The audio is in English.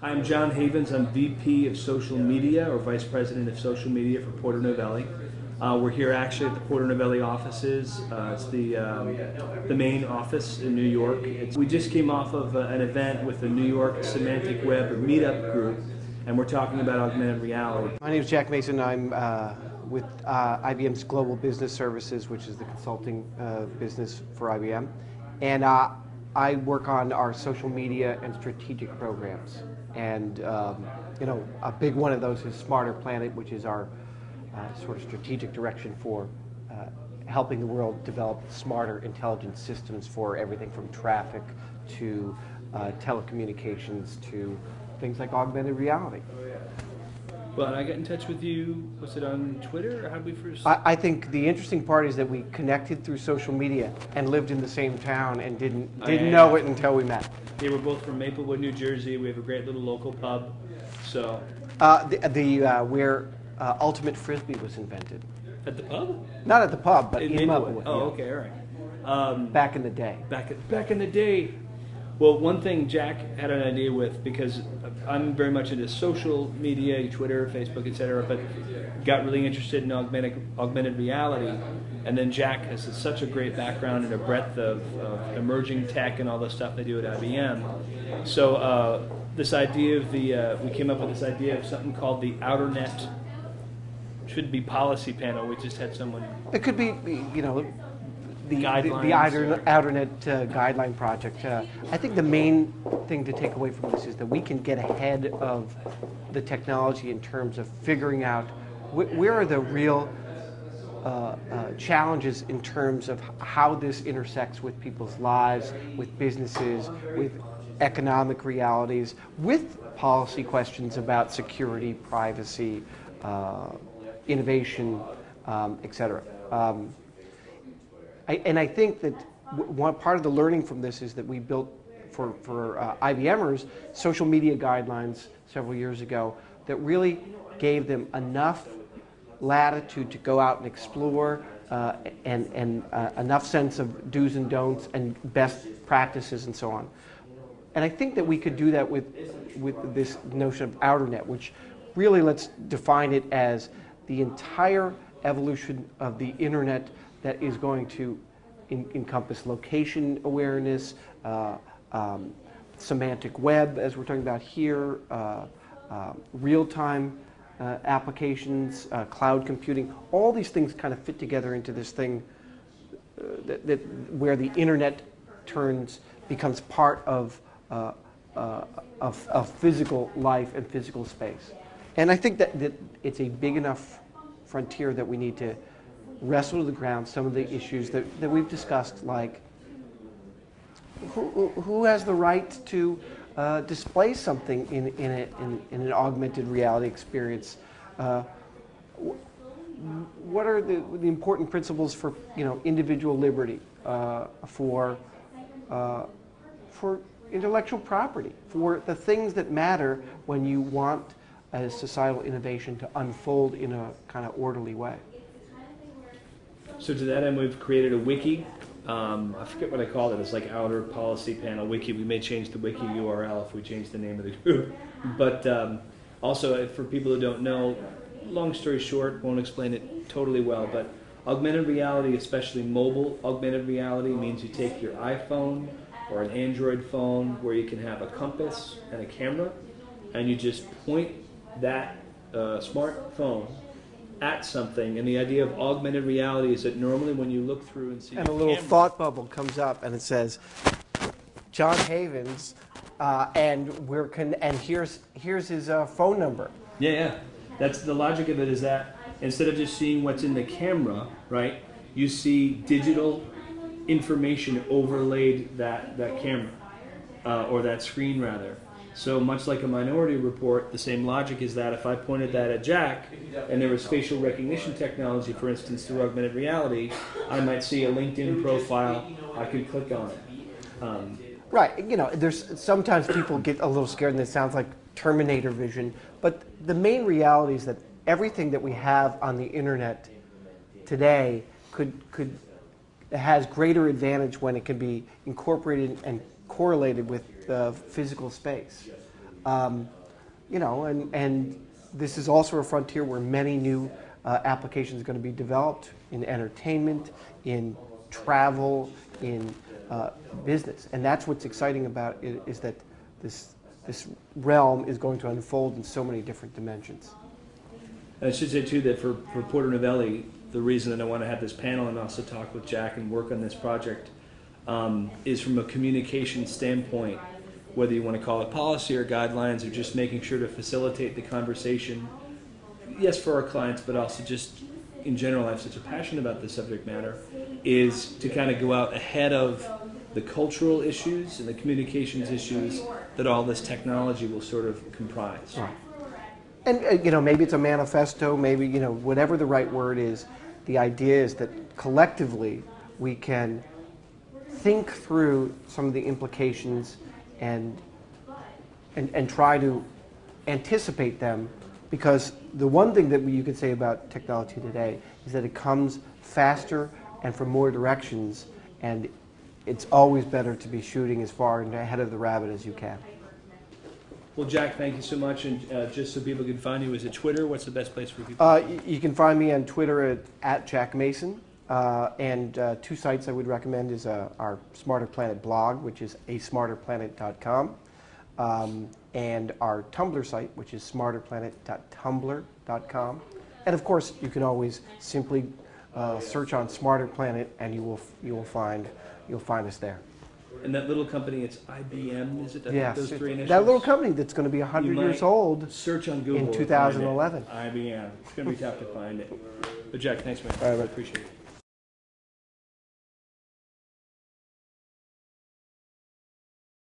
I'm John Havens. I'm VP of Social Media, or Vice President of Social Media for Porter Novelli. We're here actually at the Porter Novelli offices. It's the main office in New York. We just came off of an event with the New York Semantic Web Meetup group, and we're talking about augmented reality. My name is Jack Mason. I'm with IBM's Global Business Services, which is the consulting business for IBM. And I work on our social media and strategic programs. And a big one of those is Smarter Planet, which is our sort of strategic direction for helping the world develop smarter, intelligent systems for everything from traffic to telecommunications to things like augmented reality. Well, I got in touch with you, was it on Twitter, or how did we first? I think the interesting part is that we connected through social media and lived in the same town and didn't know it until we met. Yeah, we're both from Maplewood, New Jersey. We have a great little local pub. So where Ultimate Frisbee was invented. At the pub? Not at the pub, but in Maplewood. Maplewood. Oh, Yeah. okay, all right. Back in the day. Back in the day. Well, one thing Jack had an idea with, because I'm very much into social media, Twitter, Facebook, etc., but got really interested in augmented reality. And then Jack has such a great background and a breadth of emerging tech and all the stuff they do at IBM. So this idea of we came up with this idea of something called the OuterNet. Should be policy panel. We just had someone. It could be, the OuterNet guideline project. I think the main thing to take away from this is that we can get ahead of the technology in terms of figuring out where are the real challenges in terms of how this intersects with people's lives, with businesses, with economic realities, with policy questions about security, privacy, innovation, etc. And I think that one part of the learning from this is that we built for IBMers social media guidelines several years ago that really gave them enough latitude to go out and explore and enough sense of do's and don'ts and best practices and so on. And I think that we could do that with this notion of OuterNet, which really, let's define it as the entire evolution of the internet that is going to encompass location awareness, semantic web, as we're talking about here, real-time applications, cloud computing. All these things kind of fit together into this thing where the internet becomes part of physical life and physical space. And I think that it's a big enough frontier that we need to wrestle to the ground some of the issues that we've discussed, like who has the right to display something in an augmented reality experience? What are the important principles for individual liberty, for intellectual property, for the things that matter when you want a societal innovation to unfold in a kind of orderly way? So to that end, we've created a wiki. I forget what I called it. It's like Outer Policy Panel Wiki. We may change the wiki URL if we change the name of the group. But also, for people who don't know, long story short, won't explain it totally well, but augmented reality, especially mobile augmented reality, means you take your iPhone or an Android phone where you can have a compass and a camera, and you just point that smartphone at something. And the idea of augmented reality is that normally when you look through and see and a little thought bubble comes up and it says John Havens and here's his phone number. Yeah. That's the logic of it, is that instead of just seeing what's in the camera, right, you see digital information overlaid that camera or that screen rather. So much like a Minority Report, the same logic is that if I pointed that at Jack and there was facial recognition technology, for instance, through augmented reality, I might see a LinkedIn profile, I could click on it. Right, there's sometimes people get a little scared and it sounds like Terminator vision, but the main reality is that everything that we have on the internet today has greater advantage when it can be incorporated and correlated with physical space. You know, and this is also a frontier where many new applications are going to be developed in entertainment, in travel, in business. And that's what's exciting about it, is that this realm is going to unfold in so many different dimensions. I should say too that for Porter Novelli, the reason that I want to have this panel and also talk with Jack and work on this project is from a communication standpoint, whether you want to call it policy or guidelines, or just making sure to facilitate the conversation, yes, for our clients, but also just in general. I have such a passion about this subject matter, is to kind of go out ahead of the cultural issues and the communications issues that all this technology will sort of comprise. Right. And you know, maybe it's a manifesto, maybe, you know, whatever the right word is, the idea is that collectively we can think through some of the implications and try to anticipate them, because the one thing that you can say about technology today is that it comes faster and from more directions, and it's always better to be shooting as far ahead of the rabbit as you can. Well, Jack, thank you so much. And just so people can find you, is it Twitter? What's the best place for people? You can find me on Twitter at Jack Mason. And two sites I would recommend is our Smarter Planet blog, which is asmarterplanet.com, and our Tumblr site, which is smarterplanet.tumblr.com. And of course, you can always simply search on Smarter Planet, and you will find us there. And that little company, it's IBM, is it? Yes, those three initials? that little company that's going to be 100 years old. Search on Google in 2011. IBM. It's going to be tough to find it. But Jack, thanks, man. All right, I appreciate it.